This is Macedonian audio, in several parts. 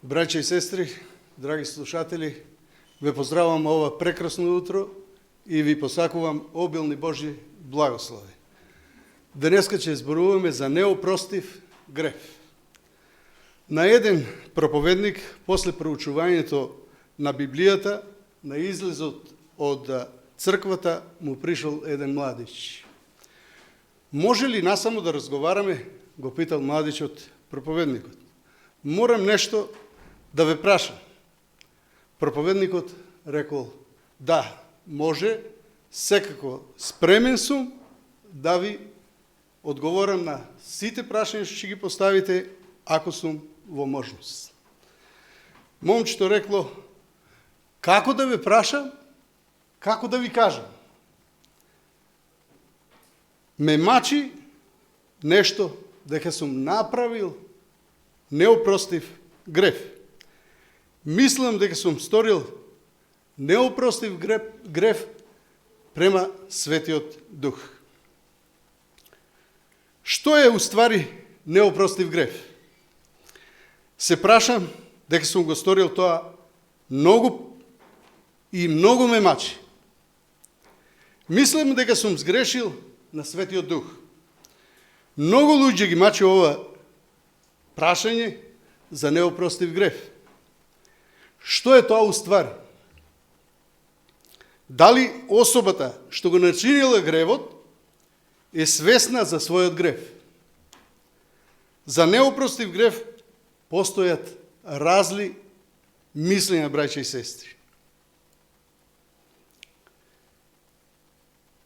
Браќа и сестри, драги слушатели, ве поздравам ова прекрасно утро и ви посакувам обилни Божји благослови. Денеска ќе зборуваме за неопростив грев. На еден проповедник, после проучувањето на Библијата, на излезот од црквата, му пришол еден младич. Може ли насамо да разговараме, го питал младичот проповедникот. Морам нешто да ве прашам. Проповедникот рекол, да, може, секако спремен сум да ви одговорам на сите прашања што ќе ги поставите, ако сум во можност. Момчето рекло, како да ве прашам, како да ви кажам? Ме мачи нешто дека сум направил неопростив грев. Мислам дека сум сторил неопростив грев према Светиот Дух. Што е уствари неопростив грев? Се прашам дека сум го сторил тоа многу и многу ме мачи. Мислам дека сум сгрешил на Светиот Дух. Многу луѓе ги мачи ова прашање за неопростив грев. Што е тоа уствари? Дали особата што го начинила гревот е свесна за својот грев? За неопростив грев постојат разли мислења, браќа и сестри.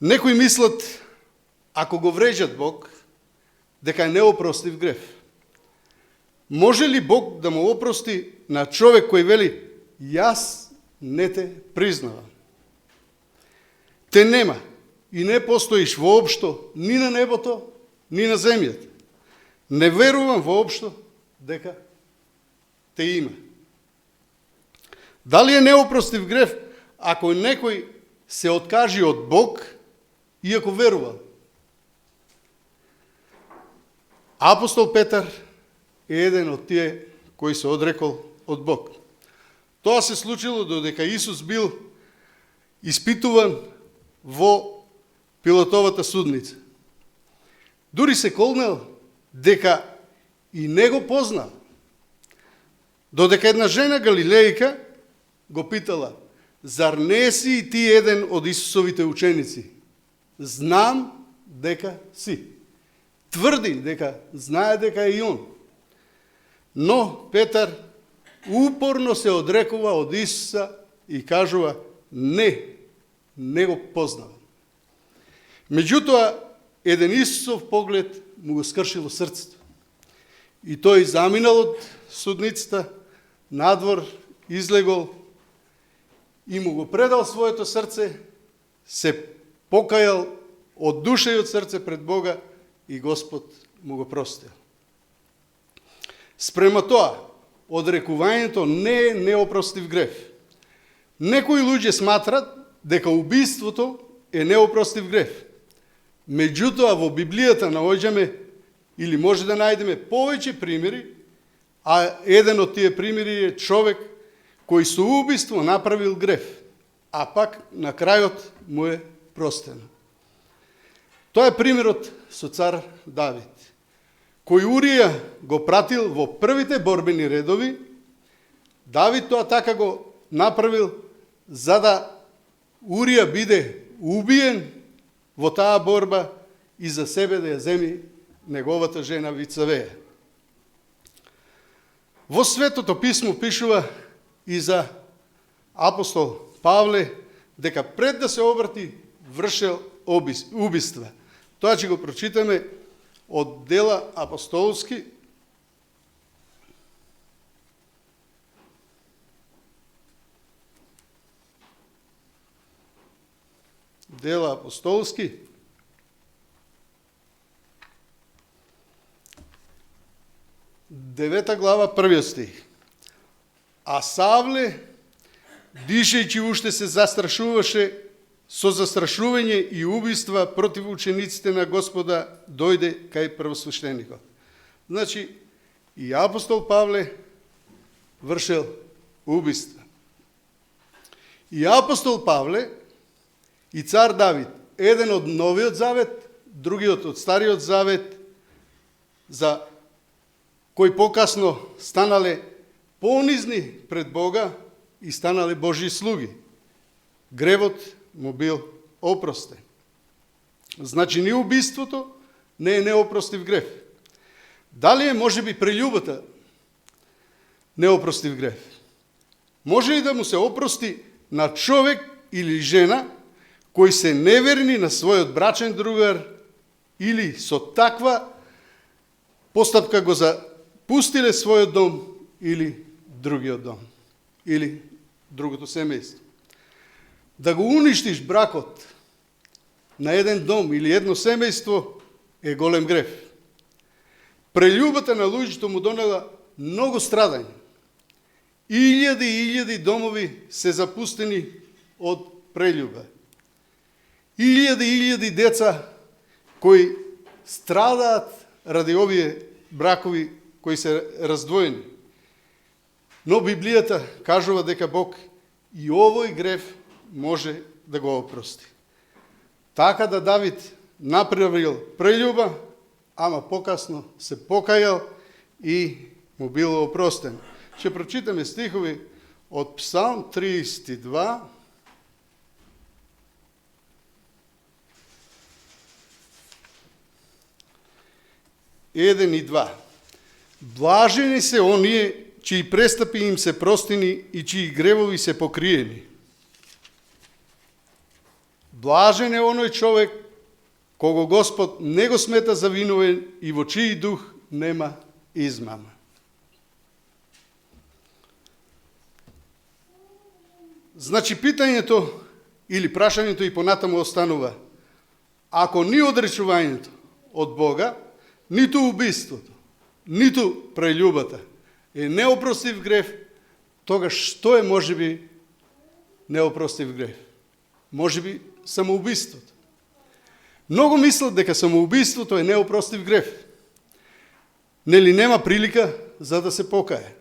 Некои мислат, ако го вреđат Бог, дека е неопростив грев. Може ли Бог да му опрости на човек кој вели, јас не те признавам? Те нема и не постоиш воопшто ни на небото, ни на земјата. Не верувам воопшто дека те има. Дали е неопростив грев ако некој се откажи од Бог иако верува? Апостол Петар е еден од тие кој се одрекол од Бог. Тоа се случило додека Исус бил испитуван во Пилатовата судница. Дури се колнел дека и не го познал. Додека една жена галилејка го питала, зар не си и ти еден од Исусовите ученици? Знам дека си. Тврди дека знае дека е и он. Но Петар упорно се одрекува од Исуса и кажува, не го познавам. Меѓутоа, еден Исусов поглед му го скршило срцето. И тој заминал од судницата, надвор, излегол и му го предал своето срце, се покајал од душа и од срце пред Бога и Господ му го простил. Спрема тоа, одрекувањето не е неопростив грев. Некои луѓе сматрат дека убиството е неопростив грев. Меѓутоа, во Библијата наоѓаме или може да најдеме повеќе примери, а еден од тие примери е човек кој со убиство направил грев, а пак на крајот му е простено. Тоа е примерот со цар Давид, кој Урија го пратил во првите борбени редови. Давид тоа така го направил за да Урија биде убиен во таа борба и за себе да ја земи неговата жена Вицавеја. Во Светото писмо пишува и за апостол Павле дека пред да се обрати вршел убиства. Тоа ќе го прочитаме од Дела апостолски, Дела апостолски, 9 глава, 1 стих. А Савле, дишејќи уште се застрашуваше со застрашување и убиства против учениците на Господа, дојде кај првосвещеникот. Значи, и апостол Павле вршел убийства. И апостол Павле и цар Давид, еден од Новиот Завет, другиот од Стариот Завет, за кои покасно станале понизни пред Бога и станале Божји слуги. Гревот му бил опростен. Значи ни убиството не е неопростив грев. Дали е можеби прељубата неопростив грев? Може ли да му се опрости на човек или жена кои се неверни на својот брачен другар или со таква постапка го запустиле својот дом или другиот дом или другото семејство? Да го уништиш бракот на еден дом или едно семејство е голем грев. Прељубата на луѓето му донела многу страдање. Илјади и илјади домови се запустени од прељуба. Илјади и илјади деца кои страдаат ради овие бракови кои се раздвоени. Но Библијата кажува дека Бог и овој грев може да го опрости. Така да Давид направил прељуба, ама покасно се покајал и му било опростен. Ќе прочитаме стихови од Псалм 32, еден и 2. Блажени се оние чии престапи им се простени и чии гревови се покриени. Блажен е оној човек кого Господ не го смета за виновен и во чиј дух нема измама. Значи питањето или прашањето и понатаму останува: ако ни одречувањето од Бога, ниту убиството, ниту прељубата е неопростив грев, тогаш што е можеби неопростив грев? Можеби самоубиството. Многу мислат дека самоубиството е неопростив грев. Нели нема прилика за да се покае.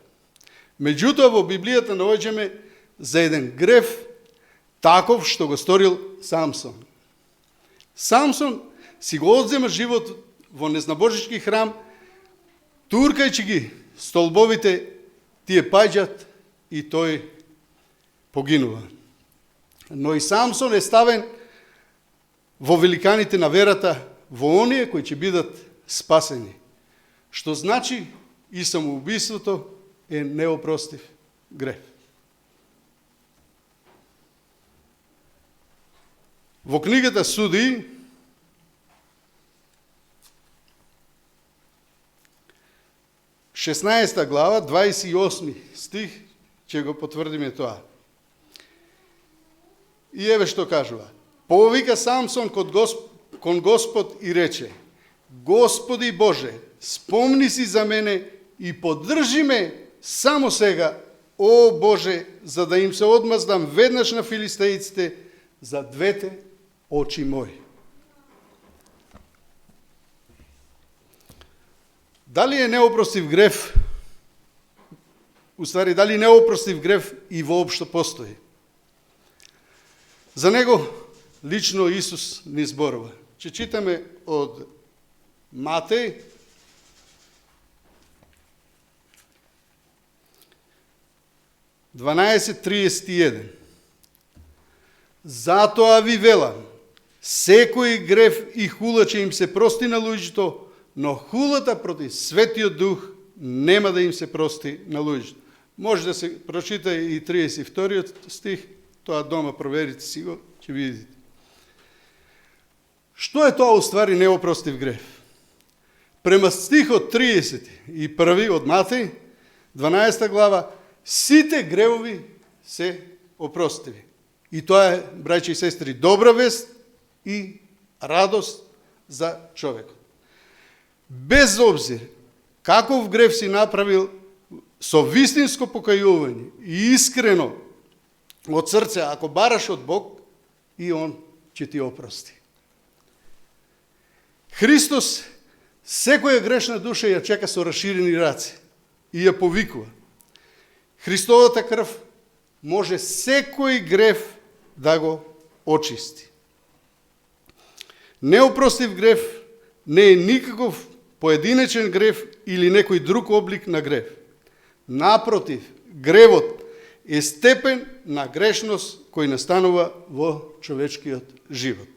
Меѓутоа во Библијата наоѓаме за еден грев таков што го сторил Самсон. Самсон си го одзема живот во незнабожички храм, туркајќи ги столбовите, тие паѓат и тој погинува. Но и Самсон е ставен во великаните на верата, во оние кои ќе бидат спасени. Што значи и самоубиството е неопростив грев. Во книгата Судии, 16 глава, 28 стих, ќе го потврдиме тоа. И еве што кажува: повика Самсон кон Господ и рече: Господи Боже, спомни си за мене и поддржи ме само сега, о Боже, за да им се одмаздам веднаш на филистејците за двете очи мои. Дали е неопростив грев? Уствари, дали неопростив грев и воопшто постои? За него лично Исус ни зборува. Ќе читаме од Матеј, 12:31. Затоа ви велам, секој грев и хула ќе им се прости на луѓето, но хулата против Светиот Дух нема да им се прости на луѓето. Може да се прочита и 32 стих, тоа дома проверите си го, ќе видите. Што е тоа уствари неопростив грев? Према стихот 31 од Матеј, 12 глава, сите гревови се опростиви. И тоа е, браќи и сестри, добра вест и радост за човекот. Без обзир каков грев си направил, со вистинско покајување и искрено од срце, ако бараш од Бог, и Он ќе ти опрости. Христос секоја грешна душа ја чека со расширени раце и ја повикува. Христовата крв може секој грев да го очисти. Неопростив грев не е никаков поединечен грев или некој друг облик на грев. Напротив, гревот е степен на грешност кој настанува во човечкиот живот.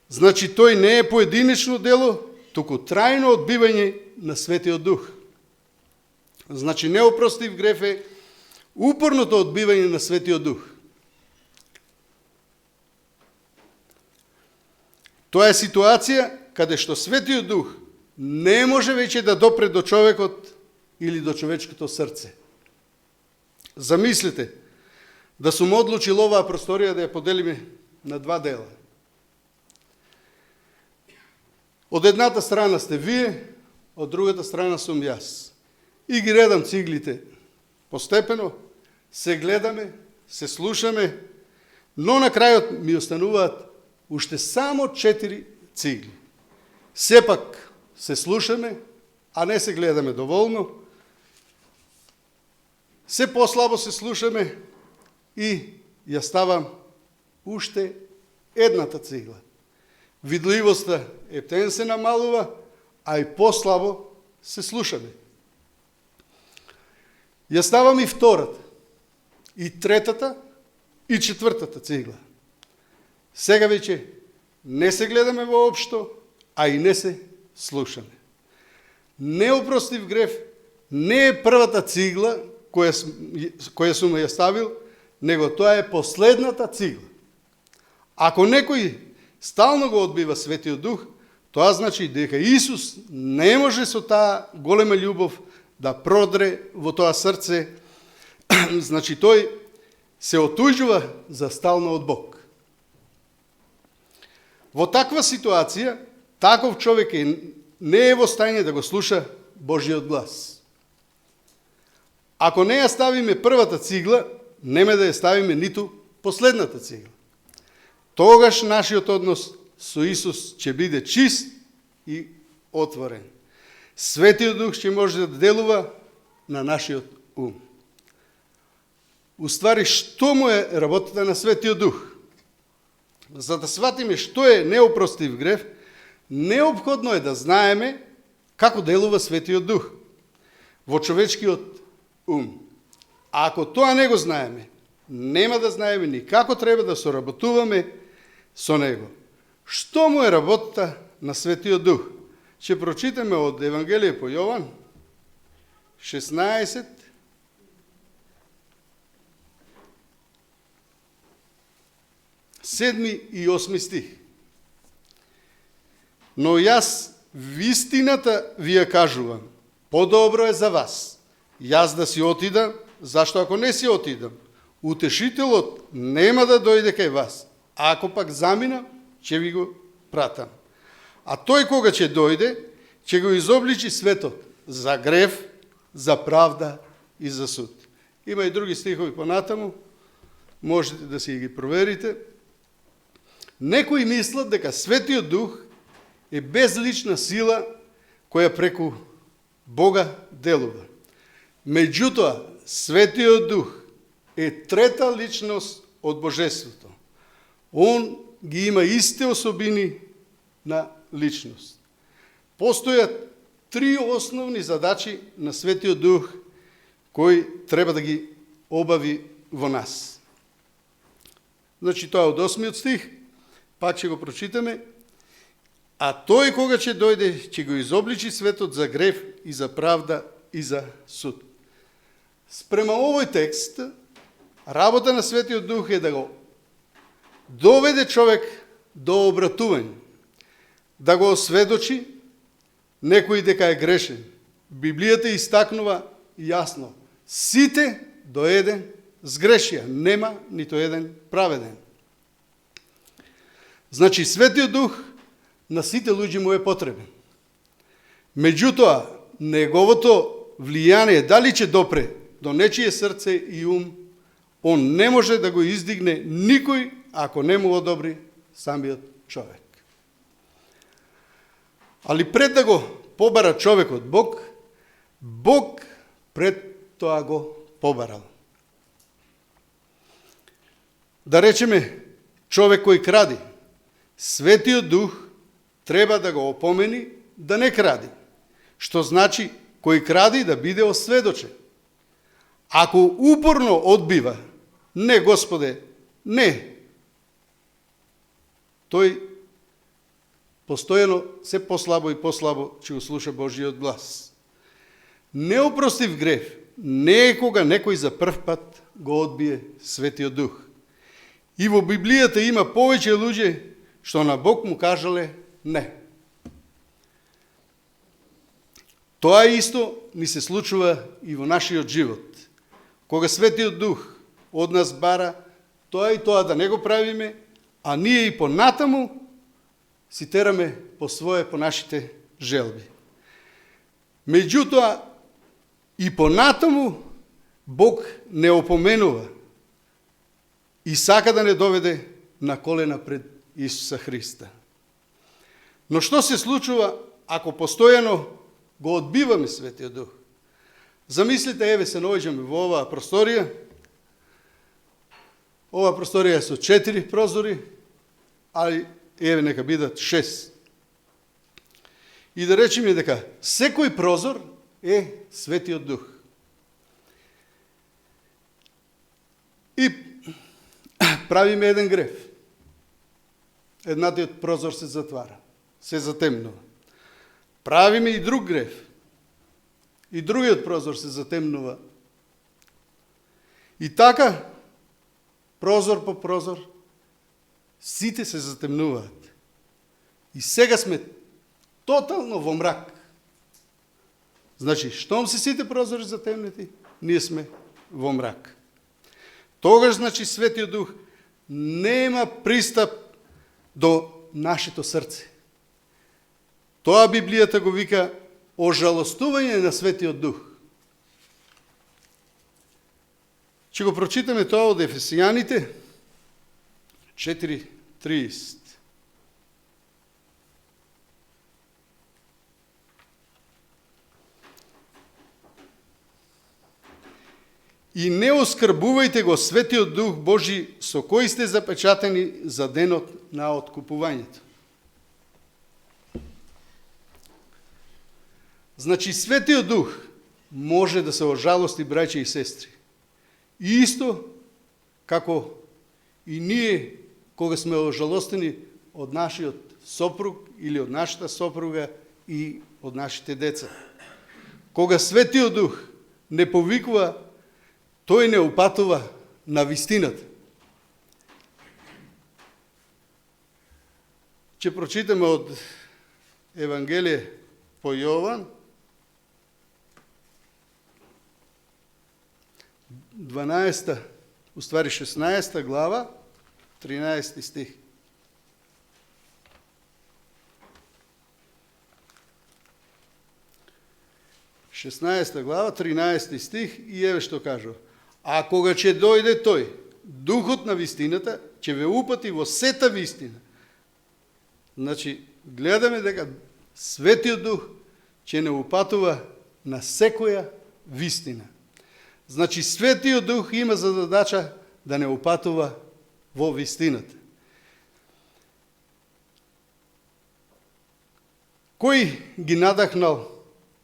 Значи, тој не е поединечно дело, туку трајно одбивање на Светиот Дух. Значи, неопростив грев е упорното одбивање на Светиот Дух. Тоа е ситуација каде што Светиот Дух не може веќе да допре до човекот или до човечкото срце. Замислите, да сум одлучил оваа просторија да ја поделиме на два дела. Од едната страна сте вие, од другата страна сум јас. И ги редам циглите постепено, се гледаме, се слушаме, но на крајот ми остануваат уште само 4 цигли. Сепак се слушаме, а не се гледаме доволно, се послабо се слушаме и ја ставам уште едната цигла. Видливоста ептен се намалува, а и послабо се слушаме. Ја ставам и втората, и третата, и четвртата цигла. Сега веќе не се гледаме воопшто, а и не се слушаме. Неопростив грев не е првата цигла која сум ја ставил, него тоа е последната цигла. Ако некој стално го одбива Светиот Дух, тоа значи дека Исус не може со таа голема љубов да продре во тоа срце, значи тој се отуѓува за стално од Бог. Во таква ситуација, таков човек не е во стање да го слуша Божиот глас. Ако не ја ставиме првата цигла, нема да ја ставиме ниту последната цигла. Тогаш нашиот однос со Исус ќе биде чист и отворен. Светиот Дух ќе може да делува на нашиот ум. Уствари, што му е работата на Светиот Дух? За да сватиме што е неопростив грев, неопходно е да знаеме како делува Светиот Дух во човечкиот ум. А ако тоа не го знаеме, нема да знаеме ни како треба да соработуваме со него. Што му е работата на Светиот Дух? Ќе прочитаме од Евангелие по Јован 16, 7 и 8 стих. Но јас вистината ви ја кажувам, подобро е за вас јас да си отидам, зашто ако не си отидам, утешителот нема да дојде кај вас. А ако пак заминам, ќе ви го пратам. А тој кога ќе дојде, ќе го изобличи светот за грев, за правда и за суд. Има и други стихови понатаму, можете да си ги проверите. Некои мислат дека Светиот Дух е безлична сила која преку Бога делува. Меѓутоа, Светиот Дух е трета личност од Божеството. Он ги има исти особини на личност. Постојат 3 основни задачи на Светиот Дух кои треба да ги обави во нас. Значи, тоа од 8 стих, пак ќе го прочитаме. А тој кога ќе дојде, ќе го изобличи светот за грев и за правда и за суд. Спрема овој текст, работа на Светиот Дух е да го доведе човек до обратување, да го осведочи некој дека е грешен. Библијата истакнува јасно: сите до еден сгрешија, нема нито еден праведен. Значи, Светиот Дух на сите луѓе му е потребен. Меѓутоа, неговото влијание дали ќе допре до нечие срце и ум, он не може да го издигне никој ако не му одобри самиот човек. Али пред да го побара човекот Бог, Бог пред тоа го побарал. Да речеме, човек кој кради, Светиот Дух треба да го опомени да не кради. Што значи, кој кради да биде осведочен. Ако упорно одбива, не Господе, не, тој постојано се послабо и послабо ќе услуша Божиот глас. Неопростив грев не е кога некој за прв пат го одбие Светиот Дух. И во Библијата има повеќе луѓе што на Бог му кажале не. Тоа исто ни се случува и во нашиот живот. Кога Светиот Дух од нас бара тоа и тоа да не го правиме, а ние и понатаму си тераме по свое, по нашите желби. Меѓутоа, и понатаму Бог не опоменува и сака да не доведе на колена пред Исуса Христа. Но што се случува ако постојано го одбиваме Светиот Дух? Замислите, еве се наоѓаме во оваа просторија. Оваа просторија е со 4 прозори, али еве нека бидат 6. И да речеме дека секој прозор е Светиот Дух. И правиме еден грев. Еднатиот прозор се затвара, се затемнува. Правиме и друг грев. И другиот прозор се затемнува. И така, прозор по прозор, сите се затемнуваат. И сега сме тотално во мрак. Значи, штом се сите прозори затемнети, ние сме во мрак. Тогаш, значи, Светиот Дух нема пристап до нашето срце. Тоа Библијата го вика ожалостување на Светиот Дух. Ќе го прочитаме тоа од Ефесијаните 4:30. И не оскрбувајте го Светиот Дух Божи со кој сте запечатени за денот на откупувањето. Значи, Светиот Дух може да се ожалости, браќа и сестри. И исто како и ние, кога сме ожалостени од нашиот сопруг или од нашата сопруга и од нашите деца. Кога Светиот Дух не повикува, тој не упатува на вистината. Ќе прочитаме од Евангелие по Јован, 12, уствари 16 глава, 13 стих. Шеснаеста глава, 13 стих, и еве што кажува. А кога ќе дојде тој, Духот на вистината, ќе ве упати во сета вистина. Значи, гледаме дека Светиот Дух ќе не упатува на секоја вистина. Значи, Светиот Дух има за задача да не упатува во вистината. Кој ги надахнал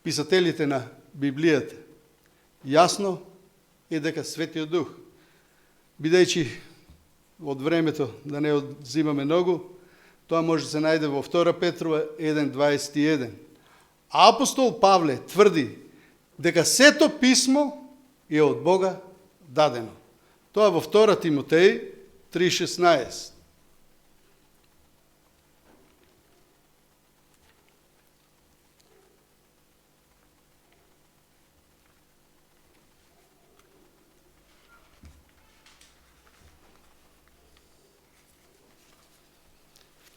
писателите на Библијата? Јасно е дека Светиот Дух. Бидејќи од времето да не одзимаме многу, тоа може да се најде во 2 Петрова 1:21. Апостол Павле тврди дека сето писмо е од Бога дадено. Тоа во 2 Тимотеј 3:16.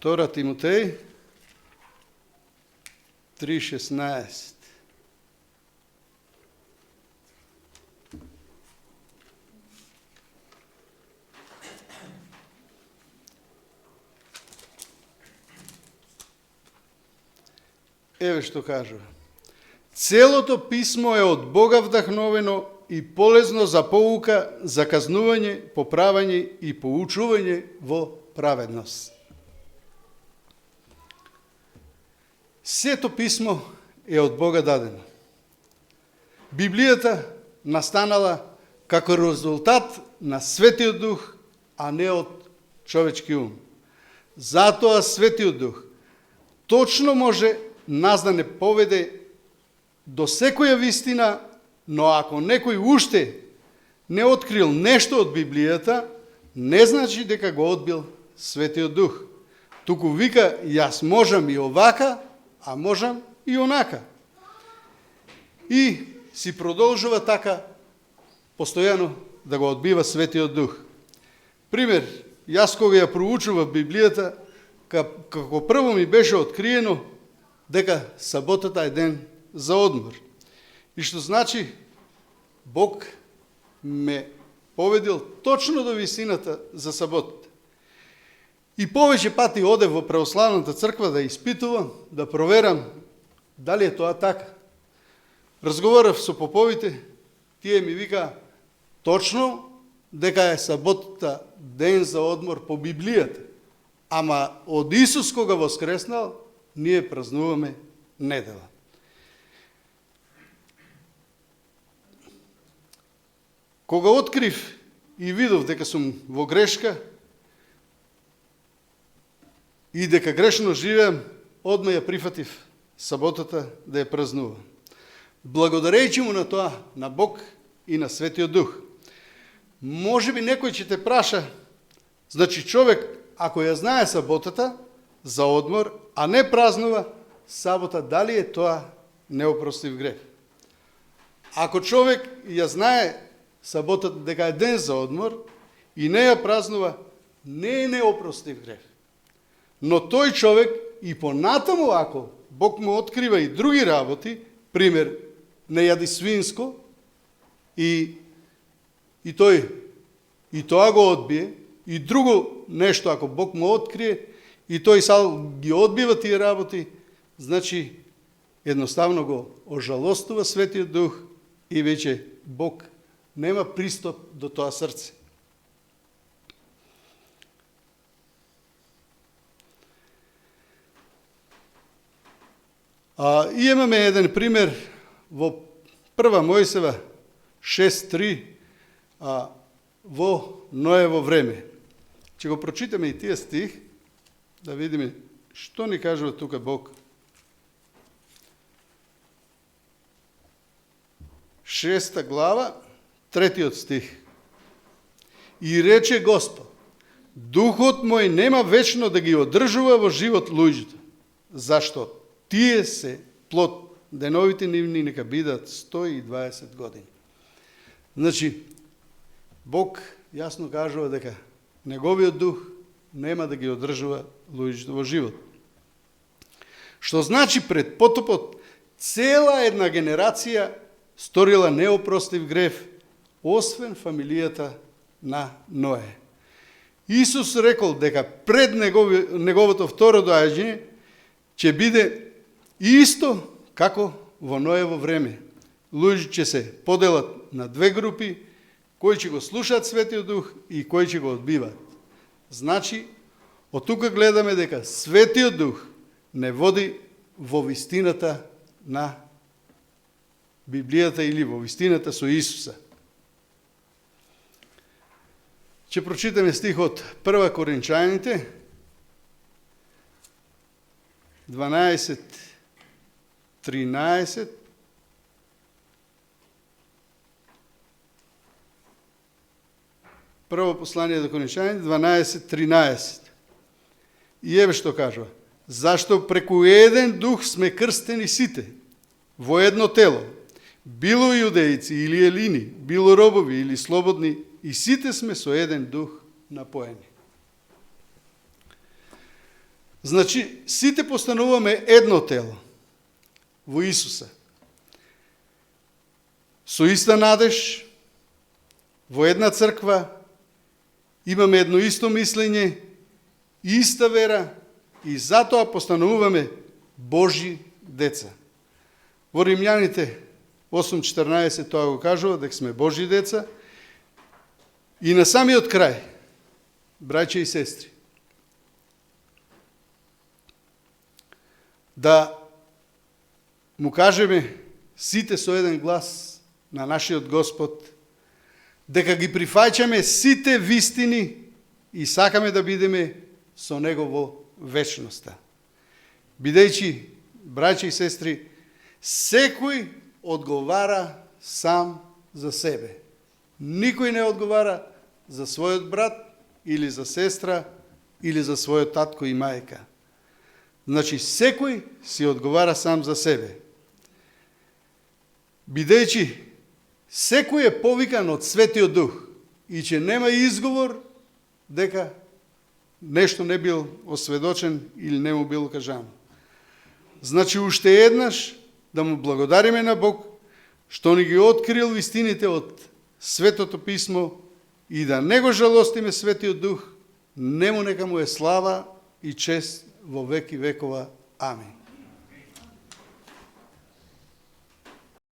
Втора Тимотеј 3:16. Еве што кажува. Целото писмо е од Бога вдахновено и полезно за поука, за казнување, поправање и поучување во праведност. Сето писмо е од Бога дадено. Библијата настанала како резултат на Светиот Дух, а не од човечки ум. Затоа Светиот Дух точно може нас да не поведе до секоја вистина, но ако некој уште не открил нешто од Библијата, не значи дека го одбил Светиот Дух. Туку вика, јас можам и овака, а можам и онака. И си продолжува така постојано да го одбива Светиот Дух. Пример, јас кога ја проучував Библијата, како прво ми беше откриено дека саботата е ден за одмор. И што значи Бог ме поведил точно до вистината за саботата. И повеќе пати одев во православната црква да испитувам, да проверам дали е тоа така. Разговарав со поповите, тие ми вика точно дека е саботата ден за одмор по Библијата. Ама од Исус кога воскреснал, ние празнуваме недела. Кога открив и видов дека сум во грешка и дека грешно живеам, одма ја прифатив саботата да ја празнувам. Благодарејќи му на тоа, на Бог и на Светиот Дух. Може би некој ќе те праша, значи човек, ако ја знае саботата за одмор, а не празнува сабота, дали е тоа неопростив грех? Ако човек ја знае саботата дека е ден за одмор и не ја празнува, не е неопростив грех. Но тој човек и понатаму, ако Бог му открива и други работи, пример, не јади свинско, и тоа го одбие, и друго нешто, ако Бог му открие, и тој сал ги одбива тие работи, значи едноставно го ожалостува Светиот Дух и веќе Бог нема пристап до тоа срце. И имаме еден пример во Прва Мојсева 6.3 во Ноево време. Ќе го прочитаме и тие стих, да видиме што ни кажува тука Бог. 6 глава, 3 стих. И рече Господ, Духот мој нема вечно да ги одржува во живот луѓето. Зашто? Тие се плод, деновите нивни нека бидат 120 години. Значи, Бог јасно кажува дека Неговиот Дух нема да ги одржува луѓето во живот. Што значи пред потопот цела една генерација сторила неопростив грев, освен фамилијата на Ное. Исус рекол дека пред неговото второ доаѓање ќе биде исто како во Ноево време. Луѓе ќе се поделат на две групи, кои ќе го слушаат Светиот Дух и кои ќе го одбиваат. Значи, од тука гледаме дека Светиот Дух не води во вистината на Библијата или во вистината со Исуса. Ќе прочитаме стих од 1 Коринчаните 12:13. Прво послание до Коринчаните 12:13. И еве што кажува. Зашто преку еден дух сме крстени сите во едно тело, било јудејци или елини, било робови или слободни, и сите сме со еден дух напоени. Значи, сите постануваме едно тело во Исуса. Со иста надеж, во една црква, имаме едно исто мислење, иста вера и затоа постануваме Божји деца. Во Римјаните 8:14 тоа го кажува, дека сме Божји деца. И на самиот крај, браќа и сестри, да му кажеме сите со еден глас на нашиот Господ, дека ги прифаќаме сите вистини и сакаме да бидеме со Него во вечноста. Бидејќи, браќа и сестри, секој одговара сам за себе. Никој не одговара за својот брат или за сестра или за својот татко и мајка. Значи, секој си одговара сам за себе. Бидејќи секој е повикан од Светиот Дух и че нема изговор дека нешто не бил осведочен или не му било кажано. Значи, уште еднаш да му благодариме на Бог што ни ги открил вистините од Светото Писмо и да не го жалостиме Светиот Дух, нему нека му е слава и чест во веки векова. Амин.